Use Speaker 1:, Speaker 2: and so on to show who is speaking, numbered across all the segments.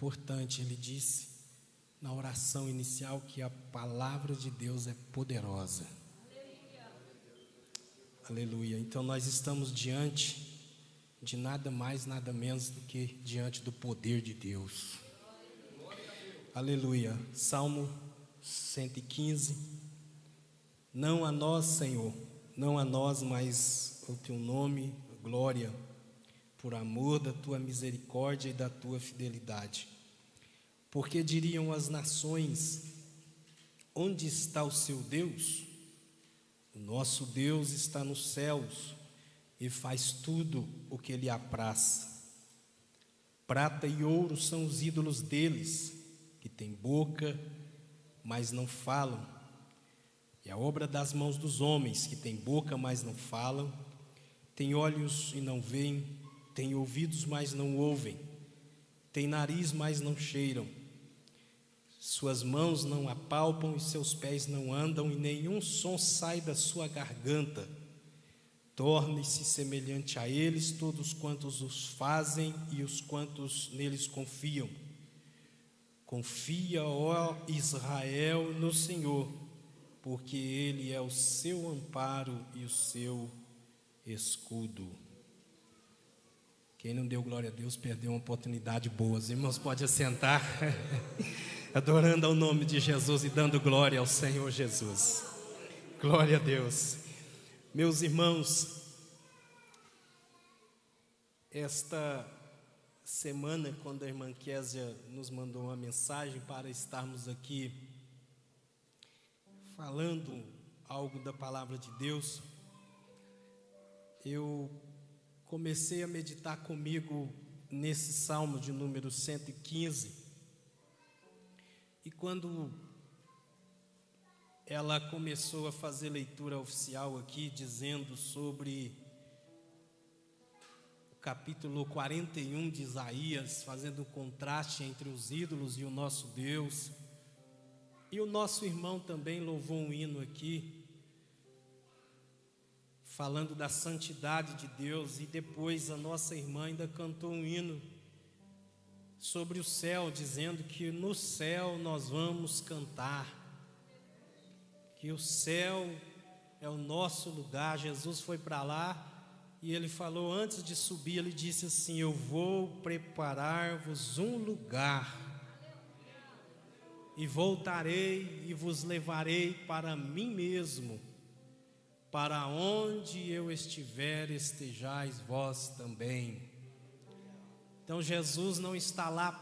Speaker 1: importante, ele disse na oração inicial que a palavra de Deus é poderosa. Aleluia. Então nós estamos diante de nada mais, nada menos do que diante do poder de Deus. Aleluia. Salmo 115. Não a nós, Senhor, não a nós, mas o teu nome, glória, por amor da tua misericórdia e da tua fidelidade. Porque diriam as nações: onde está o seu Deus? O nosso Deus está nos céus e faz tudo o que lhe apraz. Prata e ouro são os ídolos deles, que têm boca, mas não falam. E a obra das mãos dos homens, que têm boca, mas não falam, têm olhos e não veem, têm ouvidos, mas não ouvem, têm nariz, mas não cheiram. Suas mãos não apalpam e seus pés não andam, e nenhum som sai da sua garganta. Torne-se semelhante a eles todos quantos os fazem e os quantos neles confiam. Confia, ó Israel, no Senhor, porque Ele é o seu amparo e o seu escudo. Quem não deu glória a Deus perdeu uma oportunidade boa. Os irmãos podem assentar, adorando ao nome de Jesus e dando glória ao Senhor Jesus. Glória a Deus. Meus irmãos, esta semana, quando a irmã Késia nos mandou uma mensagem para estarmos aqui falando algo da palavra de Deus, eu comecei a meditar comigo nesse salmo de número 115. E quando ela começou a fazer leitura oficial aqui, dizendo sobre o capítulo 41 de Isaías, fazendo um contraste entre os ídolos e o nosso Deus, e o nosso irmão também louvou um hino aqui, falando da santidade de Deus, e depois a nossa irmã ainda cantou um hino sobre o céu, dizendo que no céu nós vamos cantar, que o céu é o nosso lugar. Jesus foi para lá e ele falou, antes de subir, ele disse assim: eu vou preparar-vos um lugar, e voltarei e vos levarei para mim mesmo, para onde eu estiver, estejais vós também. Então Jesus não está lá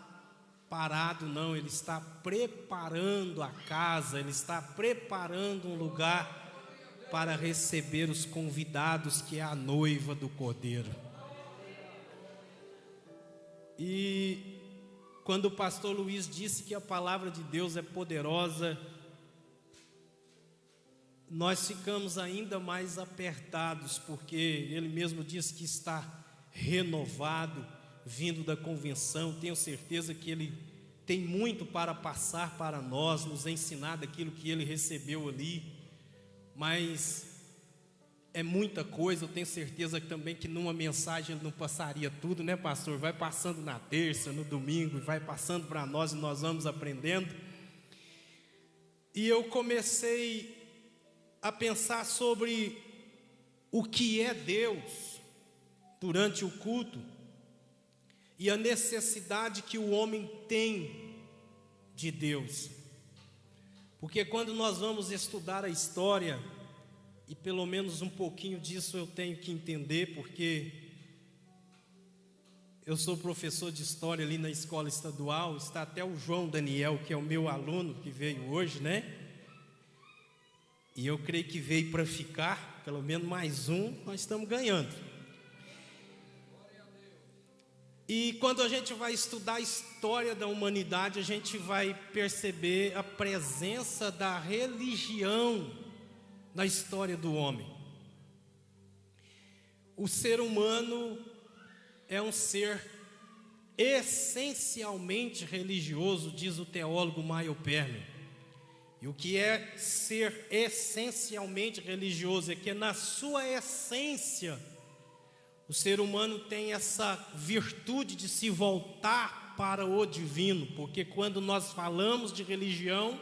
Speaker 1: parado, não, ele está preparando a casa, ele está preparando um lugar para receber os convidados, que é a noiva do Cordeiro. E quando o pastor Luiz disse que a palavra de Deus é poderosa, nós ficamos ainda mais apertados, porque ele mesmo disse que está renovado, vindo da convenção. Tenho certeza que ele tem muito para passar para nós, nos ensinar daquilo que ele recebeu ali, mas é muita coisa. Eu tenho certeza também que numa mensagem ele não passaria tudo, né, pastor? Vai passando na terça, no domingo, e vai passando para nós, e nós vamos aprendendo. E eu comecei a pensar sobre o que é Deus durante o culto, e a necessidade que o homem tem de Deus. Porque quando nós vamos estudar a história, e pelo menos um pouquinho disso eu tenho que entender, porque eu sou professor de história ali na escola estadual, está até o João Daniel, que é o meu aluno, que veio hoje, né? E eu creio que veio para ficar, pelo menos mais um, nós estamos ganhando. E quando a gente vai estudar a história da humanidade, a gente vai perceber a presença da religião na história do homem. O ser humano é um ser essencialmente religioso, diz o teólogo Maio Perman. E o que é ser essencialmente religioso? É que na sua essência o ser humano tem essa virtude de se voltar para o divino, porque quando nós falamos de religião,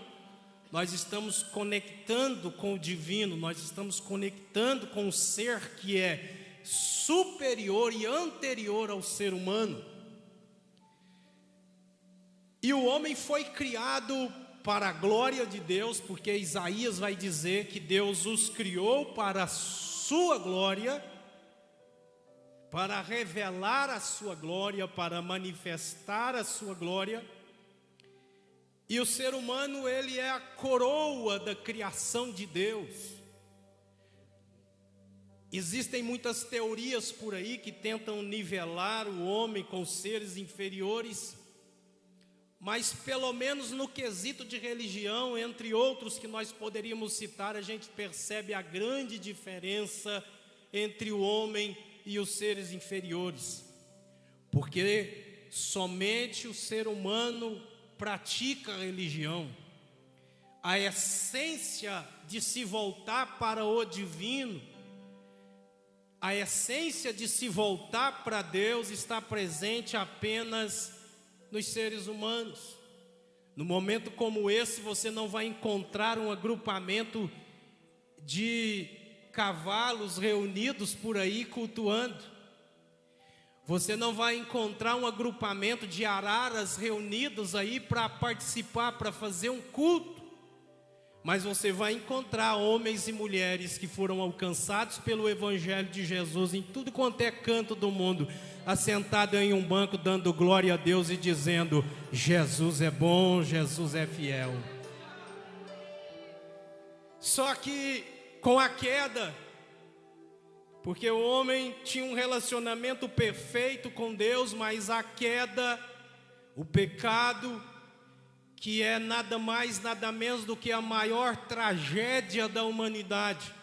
Speaker 1: nós estamos conectando com o divino, nós estamos conectando com o ser que é superior e anterior ao ser humano. E o homem foi criado para a glória de Deus, porque Isaías vai dizer que Deus os criou para a sua glória, para revelar a sua glória, para manifestar a sua glória. E o ser humano, ele é a coroa da criação de Deus. Existem muitas teorias por aí que tentam nivelar o homem com seres inferiores, mas pelo menos no quesito de religião, entre outros que nós poderíamos citar, a gente percebe a grande diferença entre o homem e os seres inferiores, porque somente o ser humano pratica a religião. A essência de se voltar para o divino, a essência de se voltar para Deus está presente apenas nos seres humanos. No momento como esse, você não vai encontrar um agrupamento de cavalos reunidos por aí cultuando. Você não vai encontrar um agrupamento de araras reunidos aí para participar, para fazer um culto. Mas você vai encontrar homens e mulheres que foram alcançados pelo Evangelho de Jesus em tudo quanto é canto do mundo, assentado em um banco dando glória a Deus e dizendo: Jesus é bom, Jesus é fiel. Só que com a queda, porque o homem tinha um relacionamento perfeito com Deus, mas a queda, o pecado, que é nada mais, nada menos do que a maior tragédia da humanidade.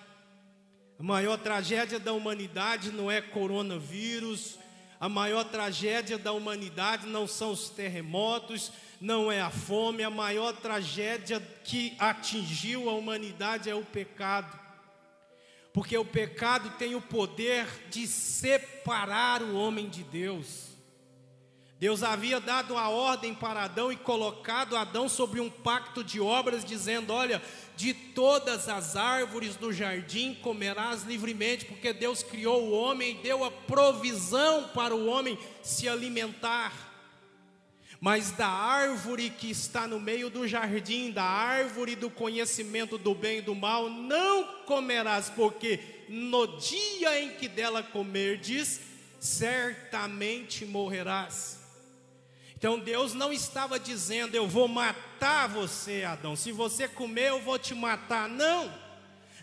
Speaker 1: A maior tragédia da humanidade não é coronavírus, a maior tragédia da humanidade não são os terremotos, não é a fome, a maior tragédia que atingiu a humanidade é o pecado. Porque o pecado tem o poder de separar o homem de Deus. Deus havia dado a ordem para Adão e colocado Adão sobre um pacto de obras, dizendo: olha, de todas as árvores do jardim comerás livremente, porque Deus criou o homem e deu a provisão para o homem se alimentar. Mas da árvore que está no meio do jardim, da árvore do conhecimento do bem e do mal, não comerás, porque no dia em que dela comerdes, certamente morrerás. Então Deus não estava dizendo: eu vou matar você, Adão, se você comer eu vou te matar.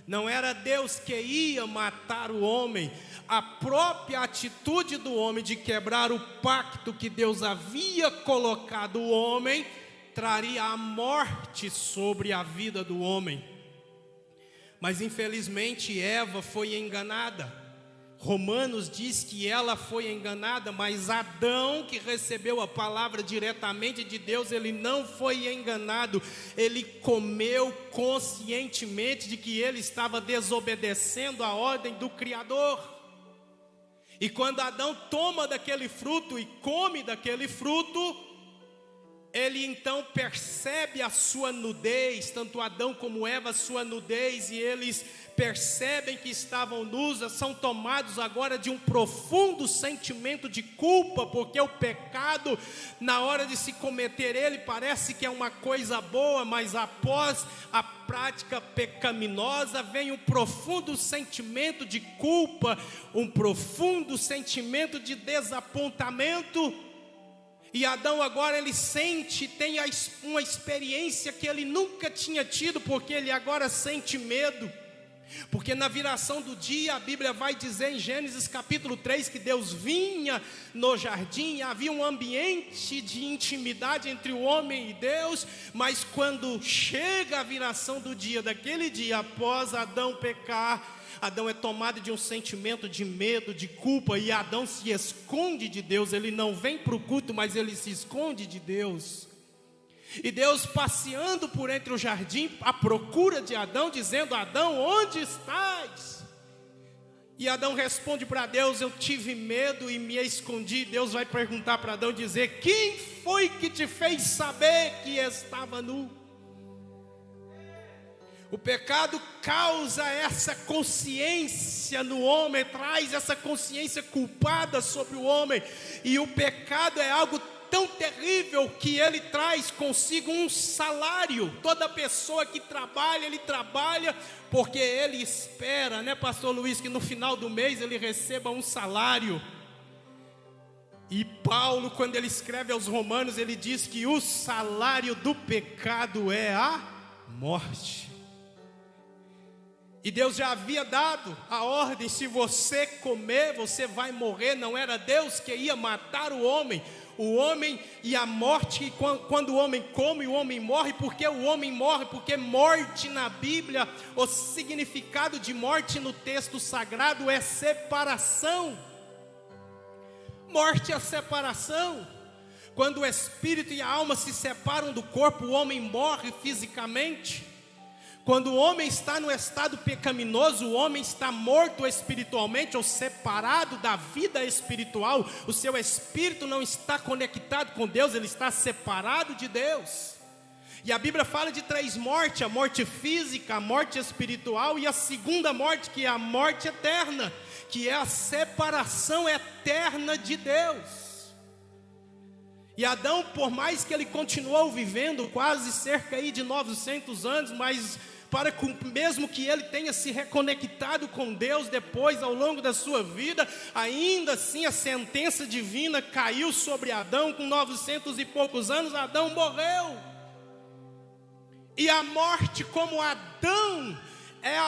Speaker 1: Não era Deus que ia matar o homem. A própria atitude do homem de quebrar o pacto que Deus havia colocado o homem, traria a morte sobre a vida do homem. Mas infelizmente Eva foi enganada. Romanos diz que ela foi enganada, mas Adão, que recebeu a palavra diretamente de Deus, ele não foi enganado. Ele comeu conscientemente de que ele estava desobedecendo a ordem do Criador. E quando Adão toma daquele fruto e come daquele fruto, ele então percebe a sua nudez, tanto Adão como Eva, a sua nudez, e eles percebem que estavam nus, são tomados agora de um profundo sentimento de culpa, porque o pecado, na hora de se cometer ele, parece que é uma coisa boa, mas após a prática pecaminosa, vem um profundo sentimento de culpa, um profundo sentimento de desapontamento. E Adão agora ele sente, tem uma experiência que ele nunca tinha tido, porque ele agora sente medo. Porque na viração do dia, a Bíblia vai dizer em Gênesis capítulo 3, que Deus vinha no jardim, havia um ambiente de intimidade entre o homem e Deus, mas quando chega a viração do dia, daquele dia, após Adão pecar, Adão é tomado de um sentimento de medo, de culpa, e Adão se esconde de Deus. Ele não vem para o culto, mas ele se esconde de Deus. E Deus passeando por entre o jardim, à procura de Adão, dizendo: Adão, onde estás? E Adão responde para Deus: eu tive medo e me escondi. Deus vai perguntar para Adão, dizer: quem foi que te fez saber que estava nu? O pecado causa essa consciência no homem, traz essa consciência culpada sobre o homem. E o pecado é algo tão terrível que ele traz consigo um salário. Toda pessoa que trabalha, ele trabalha porque ele espera, né, pastor Luiz, que no final do mês ele receba um salário. E Paulo, quando ele escreve aos Romanos, ele diz que o salário do pecado é a morte. E Deus já havia dado a ordem: se você comer, você vai morrer. Não era Deus que ia matar o homem e a morte. Quando o homem come, o homem morre. Porque o homem morre? Porque morte na Bíblia, o significado de morte no texto sagrado é separação. Morte é separação. Quando o espírito e a alma se separam do corpo, o homem morre fisicamente. Quando o homem está no estado pecaminoso, o homem está morto espiritualmente, ou separado da vida espiritual. O seu espírito não está conectado com Deus, ele está separado de Deus. E a Bíblia fala de 3 mortes: a morte física, a morte espiritual e a segunda morte, que é a morte eterna, que é a separação eterna de Deus. E Adão, por mais que ele continuou vivendo quase cerca aí de 900 anos, mas mesmo que ele tenha se reconectado com Deus depois, ao longo da sua vida, ainda assim a sentença divina caiu sobre Adão. Com 900 e poucos anos, Adão morreu. E a morte, como Adão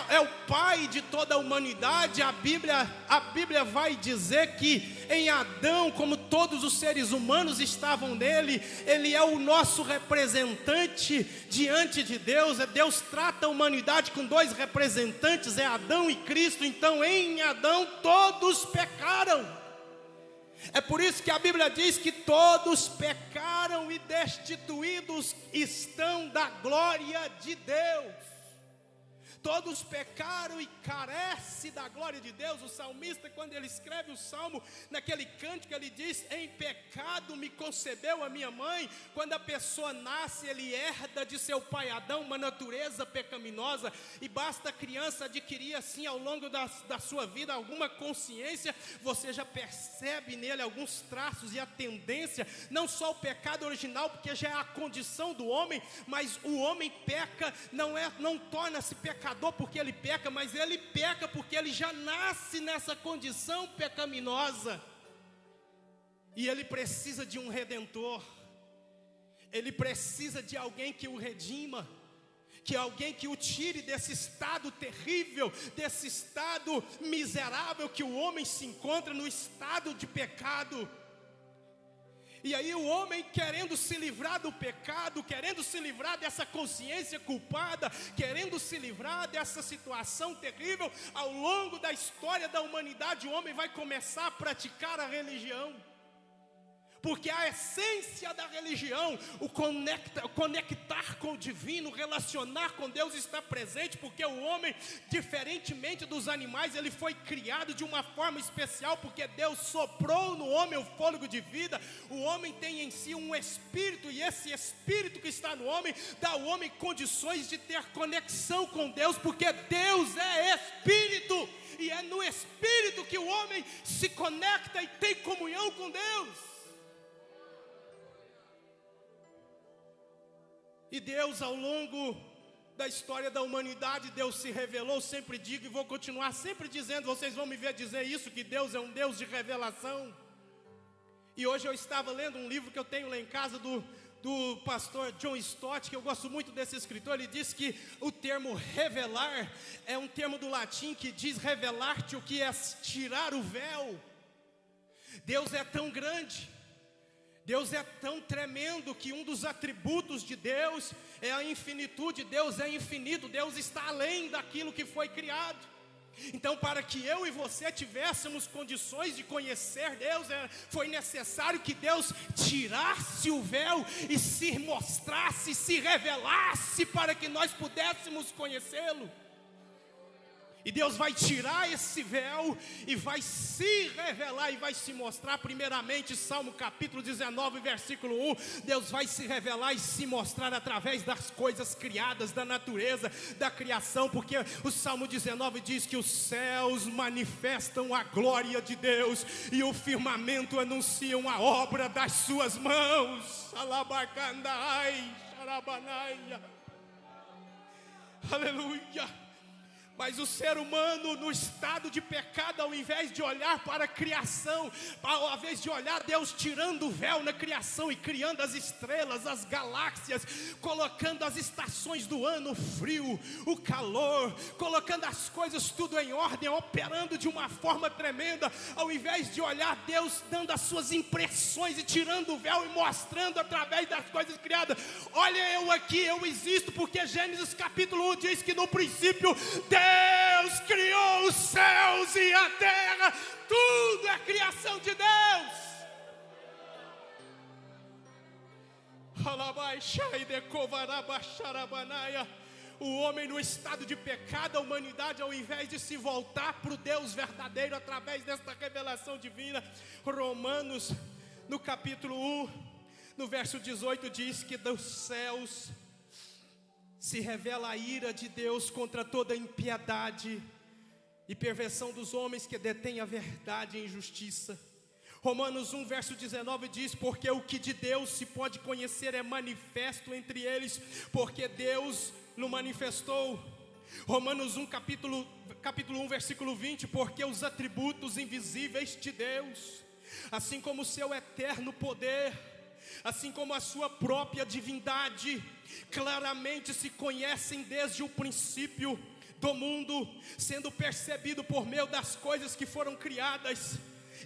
Speaker 1: é o pai de toda a humanidade, a Bíblia vai dizer que em Adão, como todos os seres humanos estavam nele, ele é o nosso representante diante de Deus. Deus trata a humanidade com 2 representantes, é Adão e Cristo. Então em Adão todos pecaram. É por isso que a Bíblia diz que todos pecaram e destituídos estão da glória de Deus. Todos pecaram e carecem da glória de Deus. O salmista, quando ele escreve o salmo, naquele cântico ele diz: em pecado me concebeu a minha mãe. Quando a pessoa nasce, ele herda de seu pai Adão uma natureza pecaminosa. E basta a criança adquirir assim ao longo da sua vida alguma consciência, você já percebe nele alguns traços e a tendência. Não só o pecado original, porque já é a condição do homem, mas o homem peca, não torna-se pecador porque ele peca, mas ele peca porque ele já nasce nessa condição pecaminosa. E ele precisa de um redentor. Ele precisa de alguém que o redima, que alguém que o tire desse estado terrível, desse estado miserável que o homem se encontra, no estado de pecado. E aí o homem, querendo se livrar do pecado, querendo se livrar dessa consciência culpada, querendo se livrar dessa situação terrível, ao longo da história da humanidade, o homem vai começar a praticar a religião. Porque a essência da religião, o conectar com o divino, relacionar com Deus está presente. Porque o homem, diferentemente dos animais, ele foi criado de uma forma especial, porque Deus soprou no homem o fôlego de vida. O homem tem em si um espírito, e esse espírito que está no homem, dá ao homem condições de ter conexão com Deus, porque Deus é espírito, e é no espírito que o homem se conecta e tem comunhão com Deus. E Deus, ao longo da história da humanidade, Deus se revelou. Sempre digo e vou continuar sempre dizendo, vocês vão me ver dizer isso, que Deus é um Deus de revelação. E hoje eu estava lendo um livro que eu tenho lá em casa do pastor John Stott, que eu gosto muito desse escritor. Ele diz que o termo revelar é um termo do latim que diz revelar-te, o que é tirar o véu. Deus é tão grande, Deus é tão tremendo, que um dos atributos de Deus é a infinitude. Deus é infinito, Deus está além daquilo que foi criado. Então, para que eu e você tivéssemos condições de conhecer Deus, foi necessário que Deus tirasse o véu e se mostrasse, se revelasse, para que nós pudéssemos conhecê-lo. E Deus vai tirar esse véu e vai se revelar e vai se mostrar. Primeiramente, Salmo capítulo 19, versículo 1. Deus vai se revelar e se mostrar através das coisas criadas, da natureza, da criação. Porque o Salmo 19 diz que os céus manifestam a glória de Deus e o firmamento anunciam a obra das suas mãos. Alabacandai, xarabanaia. Aleluia. Mas o ser humano no estado de pecado, ao invés de olhar para a criação, ao invés de olhar Deus tirando o véu na criação e criando as estrelas, as galáxias, colocando as estações do ano, o frio, o calor, colocando as coisas tudo em ordem, operando de uma forma tremenda, ao invés de olhar Deus dando as suas impressões e tirando o véu e mostrando através das coisas criadas. Olha eu aqui, eu existo, porque Gênesis capítulo 1 diz que no princípio Deus criou os céus e a terra, tudo é criação de Deus. O homem no estado de pecado, a humanidade, ao invés de se voltar para o Deus verdadeiro através desta revelação divina, Romanos no capítulo 1, no verso 18 diz que dos céus se revela a ira de Deus contra toda impiedade e perversão dos homens que detêm a verdade e injustiça. Romanos 1, verso 19 diz: porque o que de Deus se pode conhecer é manifesto entre eles, porque Deus o manifestou. Romanos 1, capítulo 1, versículo 20: porque os atributos invisíveis de Deus, assim como o seu eterno poder, assim como a sua própria divindade, claramente se conhecem desde o princípio do mundo, sendo percebido por meio das coisas que foram criadas,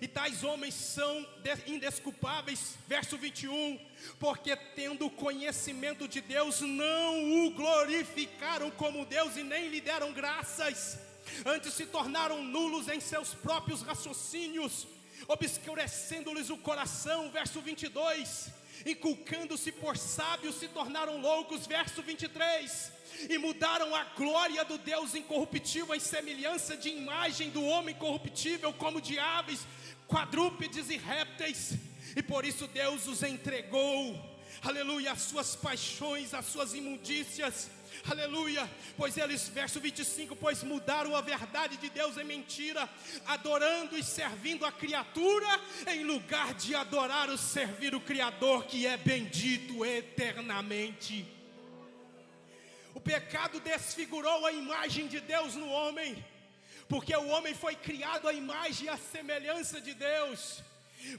Speaker 1: e tais homens são indesculpáveis. Verso 21, porque tendo conhecimento de Deus, não o glorificaram como Deus e nem lhe deram graças, antes se tornaram nulos em seus próprios raciocínios, obscurecendo-lhes o coração. Verso 22, inculcando-se por sábios, se tornaram loucos. Verso 23, e mudaram a glória do Deus incorruptível em semelhança de imagem do homem corruptível, como de aves, quadrúpedes e répteis, e por isso Deus os entregou, aleluia, às suas paixões, às suas imundícias. Aleluia, pois eles, verso 25, pois mudaram a verdade de Deus em mentira, adorando e servindo a criatura, em lugar de adorar ou servir o Criador, que é bendito eternamente. O pecado desfigurou a imagem de Deus no homem, porque o homem foi criado à imagem e à semelhança de Deus.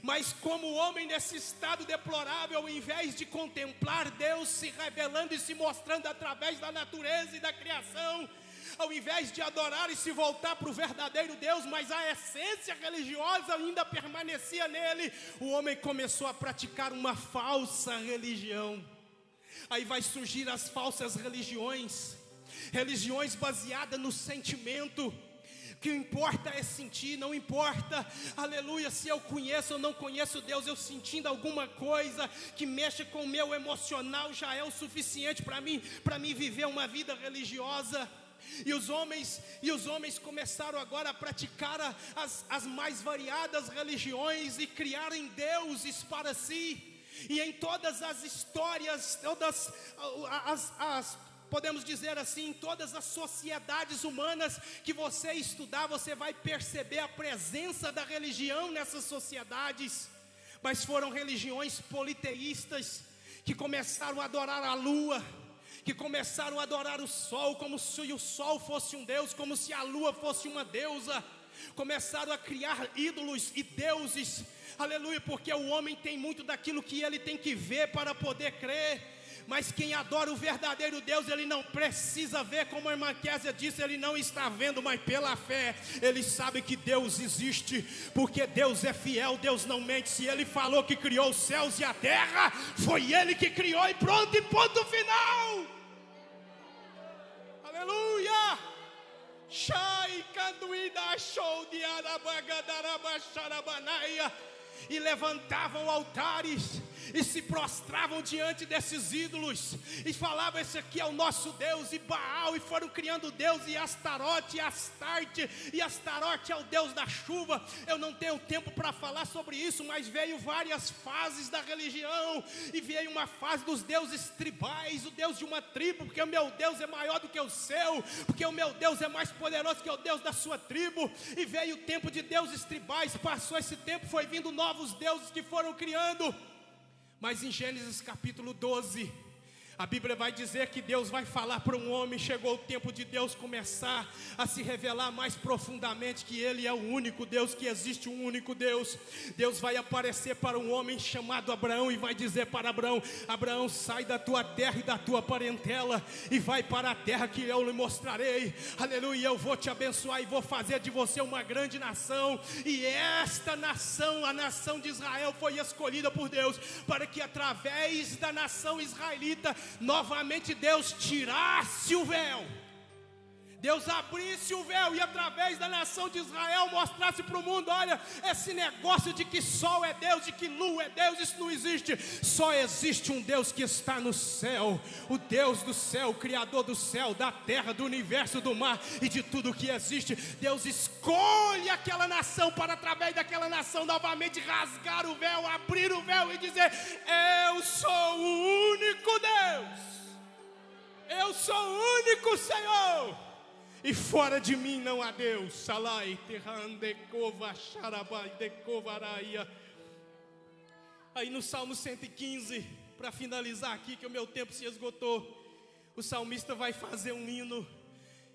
Speaker 1: Mas como o homem nesse estado deplorável, ao invés de contemplar Deus se revelando e se mostrando através da natureza e da criação, ao invés de adorar e se voltar para o verdadeiro Deus, mas a essência religiosa ainda permanecia nele, o homem começou a praticar uma falsa religião. Aí vai surgir as falsas religiões, religiões baseadas no sentimento. O que importa é sentir, não importa, aleluia, se eu conheço ou não conheço Deus, eu sentindo alguma coisa que mexe com o meu emocional já é o suficiente para mim viver uma vida religiosa. E os homens começaram agora a praticar as mais variadas religiões e criarem deuses para si. E em todas as histórias, todas podemos dizer assim, em todas as sociedades humanas que você estudar, você vai perceber a presença da religião nessas sociedades. Mas foram religiões politeístas, que começaram a adorar a lua, que começaram a adorar o sol, como se o sol fosse um deus, como se a lua fosse uma deusa. Começaram a criar ídolos e deuses, aleluia, porque o homem tem muito daquilo que ele tem que ver para poder crer. Mas quem adora o verdadeiro Deus, ele não precisa ver, como a irmã Késia disse, ele não está vendo, mas pela fé, ele sabe que Deus existe, porque Deus é fiel, Deus não mente. Se Ele falou que criou os céus e a terra, foi Ele que criou e pronto, e ponto final. Aleluia. E levantavam altares, e se prostravam diante desses ídolos, e falavam: esse aqui é o nosso Deus, e Baal, e foram criando Deus, e Astarote, e Astarte, e Astarote é o Deus da chuva. Eu não tenho tempo para falar sobre isso, mas veio várias fases da religião, e veio uma fase dos deuses tribais, o Deus de uma tribo, porque o meu Deus é maior do que o seu, porque o meu Deus é mais poderoso que o Deus da sua tribo, e veio o tempo de deuses tribais. Passou esse tempo, foi vindo novos deuses que foram criando, mas em Gênesis capítulo 12, a Bíblia vai dizer que Deus vai falar para um homem. Chegou o tempo de Deus começar a se revelar mais profundamente, que Ele é o único Deus, que existe um único Deus. Deus vai aparecer para um homem chamado Abraão e vai dizer para Abraão: Abraão, sai da tua terra e da tua parentela e vai para a terra que eu lhe mostrarei. Aleluia, eu vou te abençoar e vou fazer de você uma grande nação. E esta nação, a nação de Israel, foi escolhida por Deus para que através da nação israelita novamente Deus tirasse o véu, Deus abrisse o véu e através da nação de Israel mostrasse para o mundo: olha, esse negócio de que sol é Deus, de que lua é Deus, isso não existe. Só existe um Deus que está no céu, o Deus do céu, o Criador do céu, da terra, do universo, do mar e de tudo que existe. Deus escolhe aquela nação para através daquela nação novamente rasgar o véu, abrir o véu e dizer: eu sou o único Deus, eu sou o único Senhor, e fora de mim não há Deus. Salai, terrandecova, xarabai, decovaraia. Aí no Salmo 115, para finalizar aqui, que o meu tempo se esgotou, o salmista vai fazer um hino,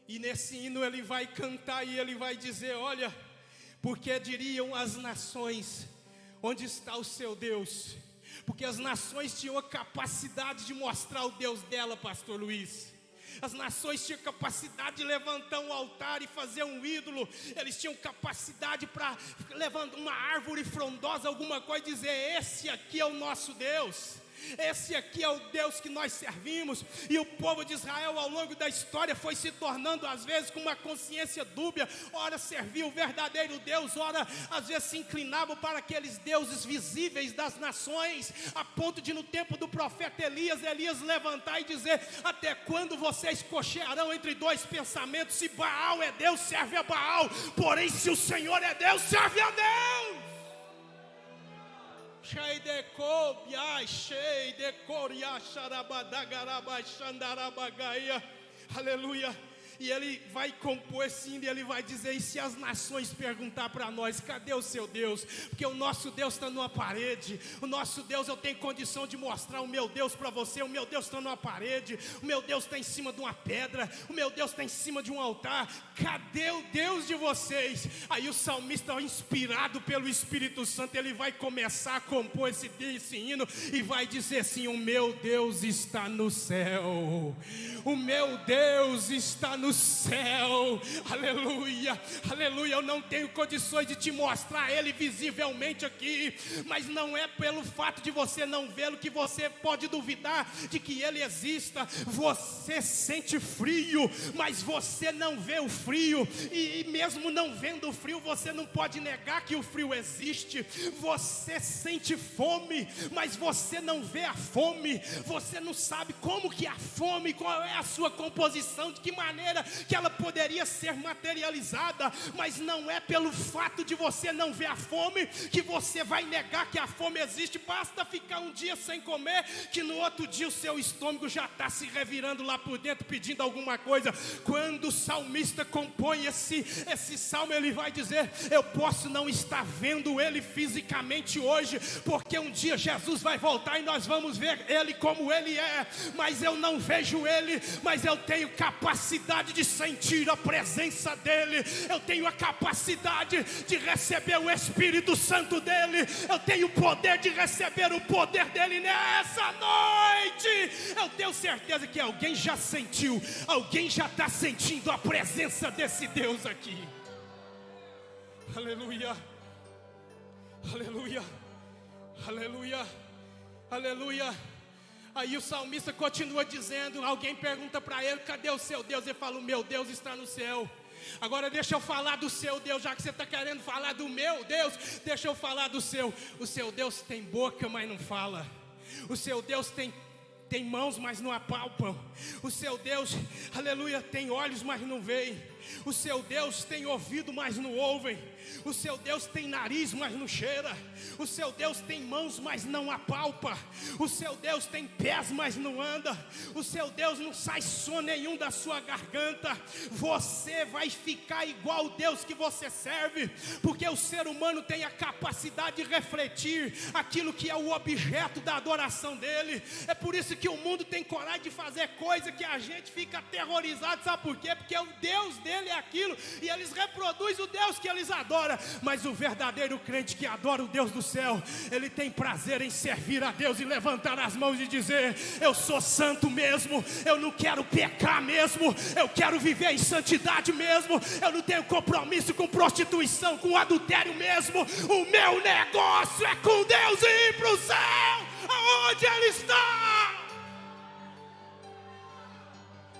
Speaker 1: e nesse hino ele vai cantar e ele vai dizer: olha, porque diriam as nações: onde está o seu Deus? Porque as nações tinham a capacidade de mostrar o Deus dela, pastor Luiz. As nações tinham capacidade de levantar um altar e fazer um ídolo. Eles tinham capacidade para levantar uma árvore frondosa, alguma coisa, e dizer: esse aqui é o nosso Deus, esse aqui é o Deus que nós servimos. E o povo de Israel ao longo da história foi se tornando às vezes com uma consciência dúbia. Ora servia o verdadeiro Deus, ora às vezes se inclinavam para aqueles deuses visíveis das nações, a ponto de no tempo do profeta Elias levantar e dizer: até quando vocês cochearão entre dois pensamentos? Se Baal é Deus, serve a Baal, porém se o Senhor é Deus, serve a Deus. Aleluia. E ele vai compor esse hino e ele vai dizer: e se as nações perguntar para nós: cadê o seu Deus? Porque o nosso Deus está numa parede. O nosso Deus, eu tenho condição de mostrar o meu Deus para você. O meu Deus está numa parede, o meu Deus está em cima de uma pedra, o meu Deus está em cima de um altar. Cadê o Deus de vocês? Aí o salmista, inspirado pelo Espírito Santo, ele vai começar a compor esse hino e vai dizer assim: o meu Deus está no céu, o meu Deus está no céu. Aleluia, aleluia. Eu não tenho condições de te mostrar Ele visivelmente aqui, mas não é pelo fato de você não vê-lo que você pode duvidar de que Ele exista. Você sente frio, mas você não vê o frio, e mesmo não vendo o frio, você não pode negar que o frio existe. Você sente fome, mas você não vê a fome. Você não sabe como que a fome, qual é a sua composição, de que maneira que ela poderia ser materializada. Mas não é pelo fato de você não ver a fome que você vai negar que a fome existe. Basta ficar um dia sem comer, que no outro dia o seu estômago já está se revirando lá por dentro, pedindo alguma coisa. Quando o salmista compõe esse salmo, ele vai dizer: eu posso não estar vendo Ele fisicamente hoje, porque um dia Jesus vai voltar e nós vamos ver Ele como Ele é, mas eu não vejo Ele, mas eu tenho capacidade de sentir a presença dEle. Eu tenho a capacidade de receber o Espírito Santo dEle. Eu tenho o poder de receber o poder dEle nessa noite. Eu tenho certeza que alguém já sentiu, alguém já está sentindo a presença desse Deus aqui. Aleluia, aleluia, aleluia, aleluia. Aí o salmista continua dizendo, alguém pergunta para ele: cadê o seu Deus? Ele fala: o meu Deus está no céu. Agora deixa eu falar do seu Deus, já que você está querendo falar do meu Deus, deixa eu falar do seu. O seu Deus tem boca, mas não fala.
Speaker 2: O seu Deus tem mãos, mas não apalpam. O seu Deus, aleluia, tem olhos, mas não veem. O seu Deus tem ouvido, mas não ouvem. O seu Deus tem nariz, mas não cheira. O seu Deus tem mãos, mas não apalpa. O seu Deus tem pés, mas não anda. O seu Deus não sai som nenhum da sua garganta. Você vai ficar igual o Deus que você serve, porque o ser humano tem a capacidade de refletir aquilo que é o objeto da adoração dele. É por isso que o mundo tem coragem de fazer coisa que a gente fica aterrorizado. Sabe por quê? Porque o Deus dele é aquilo, e eles reproduzem o Deus que eles adoram. Mas o verdadeiro crente que adora o Deus do céu, ele tem prazer em servir a Deus e levantar as mãos e dizer: eu sou santo mesmo, eu não quero pecar mesmo, eu quero viver em santidade mesmo, eu não tenho compromisso com prostituição, com adultério mesmo. O meu negócio é com Deus e ir para o céu, aonde Ele está.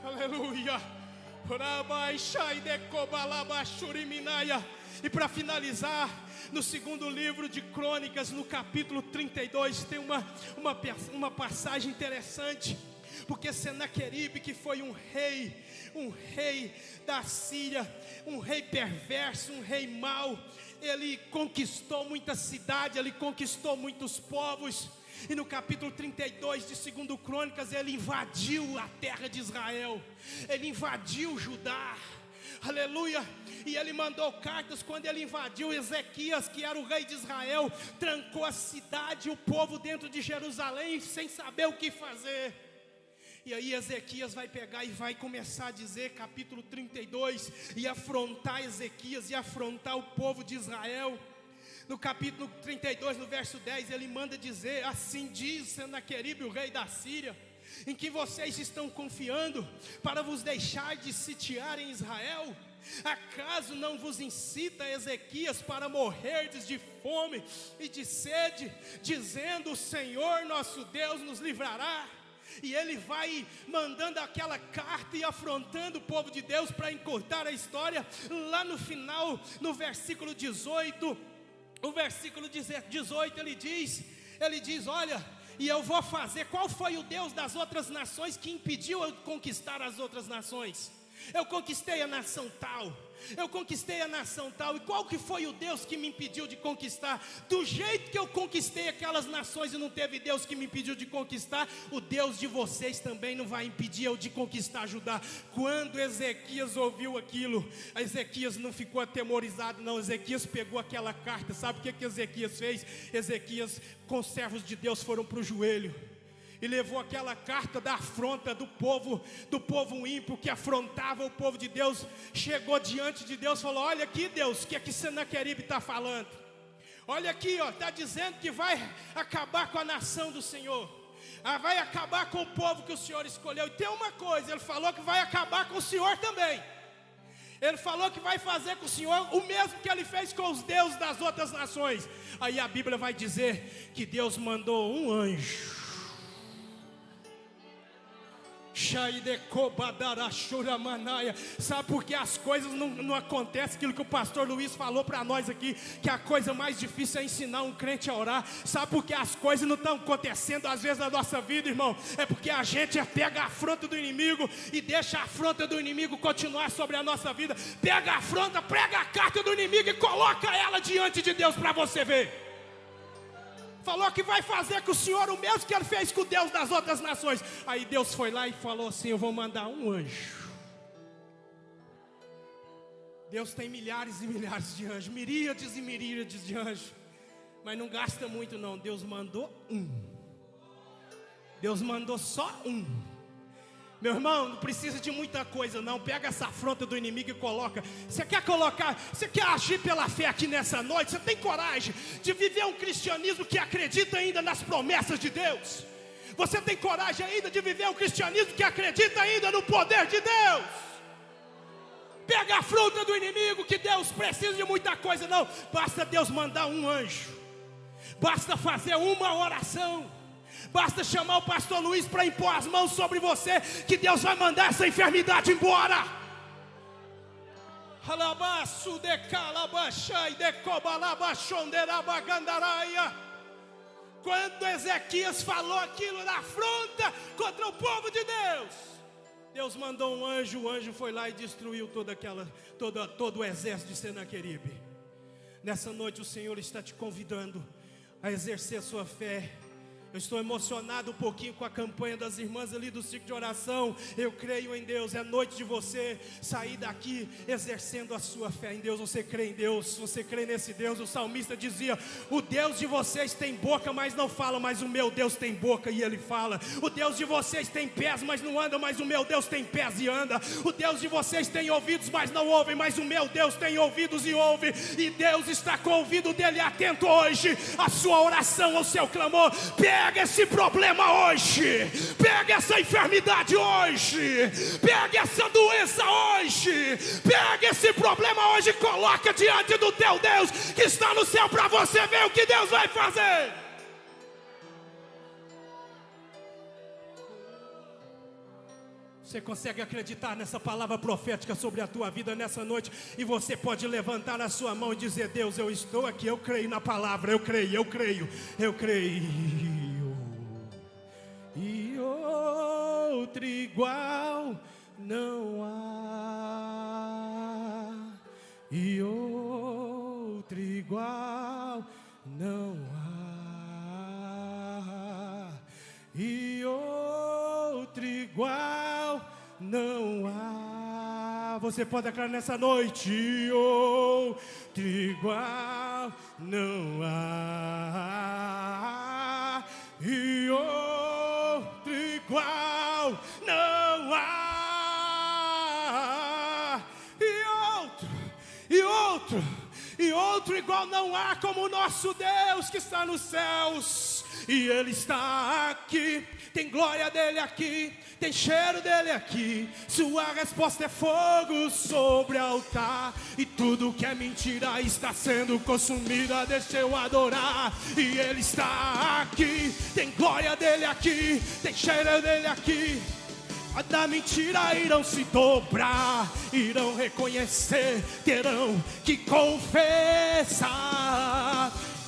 Speaker 2: Aleluia. E para finalizar, no segundo livro de Crônicas, no capítulo 32, tem uma passagem interessante. Porque Senaqueribe, que foi um rei da Síria, um rei perverso, um rei mau, ele conquistou muita cidade, ele conquistou muitos povos. E no capítulo 32 de 2 Crônicas, ele invadiu a terra de Israel, ele invadiu Judá, aleluia. E ele mandou cartas. Quando ele invadiu, Ezequias, que era o rei de Israel, trancou a cidade e o povo dentro de Jerusalém, sem saber o que fazer. E aí Ezequias vai pegar e vai começar a dizer, capítulo 32, e afrontar Ezequias, e afrontar o povo de Israel. No capítulo 32, no verso 10, ele manda dizer: assim diz Senaqueribe, o rei da Síria, em que vocês estão confiando para vos deixar de sitiar em Israel? Acaso não vos incita Ezequias para morrerdes de fome e de sede, dizendo: o Senhor nosso Deus nos livrará? E ele vai mandando aquela carta e afrontando o povo de Deus. Para encurtar a história, lá no final, no versículo 18, o versículo 18, ele diz: olha, e eu vou fazer. Qual foi o Deus das outras nações que impediu eu conquistar as outras nações? Eu conquistei a nação tal, eu conquistei a nação tal. E qual que foi o Deus que me impediu de conquistar? Do jeito que eu conquistei aquelas nações e não teve Deus que me impediu de conquistar, o Deus de vocês também não vai impedir eu de conquistar Judá. Quando Ezequias ouviu aquilo, Ezequias não ficou atemorizado não. Ezequias pegou aquela carta. Sabe o que Ezequias fez? Ezequias, com servos de Deus, foram para o joelho e levou aquela carta da afronta do povo ímpio que afrontava o povo de Deus. Chegou diante de Deus e falou: olha aqui, Deus, o que é que Senaqueribe está falando? Olha aqui, está dizendo que vai acabar com a nação do Senhor, vai acabar com o povo que o Senhor escolheu. E tem uma coisa, ele falou que vai acabar com o Senhor também. Ele falou que vai fazer com o Senhor o mesmo que ele fez com os deuses das outras nações. Aí a Bíblia vai dizer que Deus mandou um anjo. Sabe por que as coisas não acontecem? Aquilo que o pastor Luiz falou para nós aqui, que a coisa mais difícil é ensinar um crente a orar. Sabe por que as coisas não estão acontecendo às vezes na nossa vida, irmão? É porque a gente pega a afronta do inimigo e deixa a afronta do inimigo continuar sobre a nossa vida. Pega a afronta, prega a carta do inimigo e coloca ela diante de Deus para você ver. Falou que vai fazer com o Senhor o mesmo que ele fez com o Deus das outras nações. Aí Deus foi lá e falou assim: eu vou mandar um anjo. Deus tem milhares e milhares de anjos, miríades e miríades de anjos, mas não gasta muito não. Deus mandou um. Deus mandou só um. Meu irmão, não precisa de muita coisa não. Pega essa afronta do inimigo e coloca. Você quer agir pela fé aqui nessa noite? Você tem coragem de viver um cristianismo que acredita ainda nas promessas de Deus? Você tem coragem ainda de viver um cristianismo que acredita ainda no poder de Deus? Pega a afronta do inimigo, que Deus precisa de muita coisa não. Basta Deus mandar um anjo, basta fazer uma oração, basta chamar o pastor Luiz para impor as mãos sobre você, que Deus vai mandar essa enfermidade embora. Quando Ezequias falou aquilo na afronta contra o povo de Deus, Deus mandou um anjo, o anjo foi lá e destruiu todo o exército de Senaqueribe. Nessa noite o Senhor está te convidando a exercer a sua fé. Eu estou emocionado um pouquinho com a campanha das irmãs ali do ciclo de oração. Eu creio em Deus, é noite de você sair daqui exercendo a sua fé em Deus. Você crê em Deus, você crê nesse Deus. O salmista dizia: o Deus de vocês tem boca, mas não fala, mas o meu Deus tem boca e ele fala. O Deus de vocês tem pés, mas não anda, mas o meu Deus tem pés e anda. O Deus de vocês tem ouvidos, mas não ouvem, mas o meu Deus tem ouvidos e ouve. E Deus está com o ouvido dele atento hoje à sua oração, ao seu clamor. Pega esse problema hoje, pega essa enfermidade hoje, pega essa doença hoje, pega esse problema hoje e coloca diante do teu Deus que está no céu, para você ver o que Deus vai fazer. Você consegue acreditar nessa palavra profética sobre a tua vida nessa noite? E você pode levantar a sua mão e dizer: Deus, eu estou aqui, eu creio na palavra, eu creio. E outro igual não há. E outro igual não há. E outro igual não há. Você pode declarar nessa noite: e outro igual não há. E outro igual não há. E outro igual não há como o nosso Deus que está nos céus. E Ele está aqui, tem glória dEle aqui, tem cheiro dEle aqui. Sua resposta é fogo sobre o altar. E tudo que é mentira está sendo consumida. Deixa eu adorar. E Ele está aqui, tem glória dEle aqui, tem cheiro dEle aqui. Da mentira irão se dobrar, irão reconhecer, terão que confessar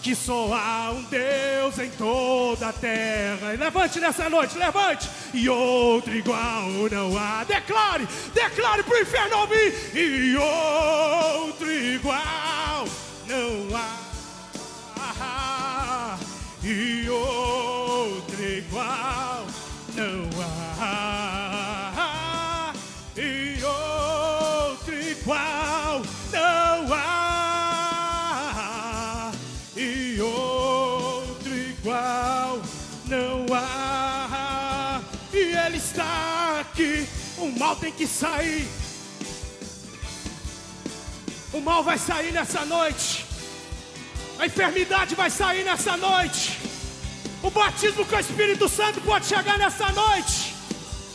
Speaker 2: que só há um Deus em toda a terra. E levante nessa noite, levante. E outro igual não há. Declare pro inferno ouvir. E outro igual não há. E outro igual não há. E outro igual não há. E outro igual não há. E Ele está aqui. O mal tem que sair. O mal vai sair nessa noite. A enfermidade vai sair nessa noite. O batismo com o Espírito Santo pode chegar nessa noite.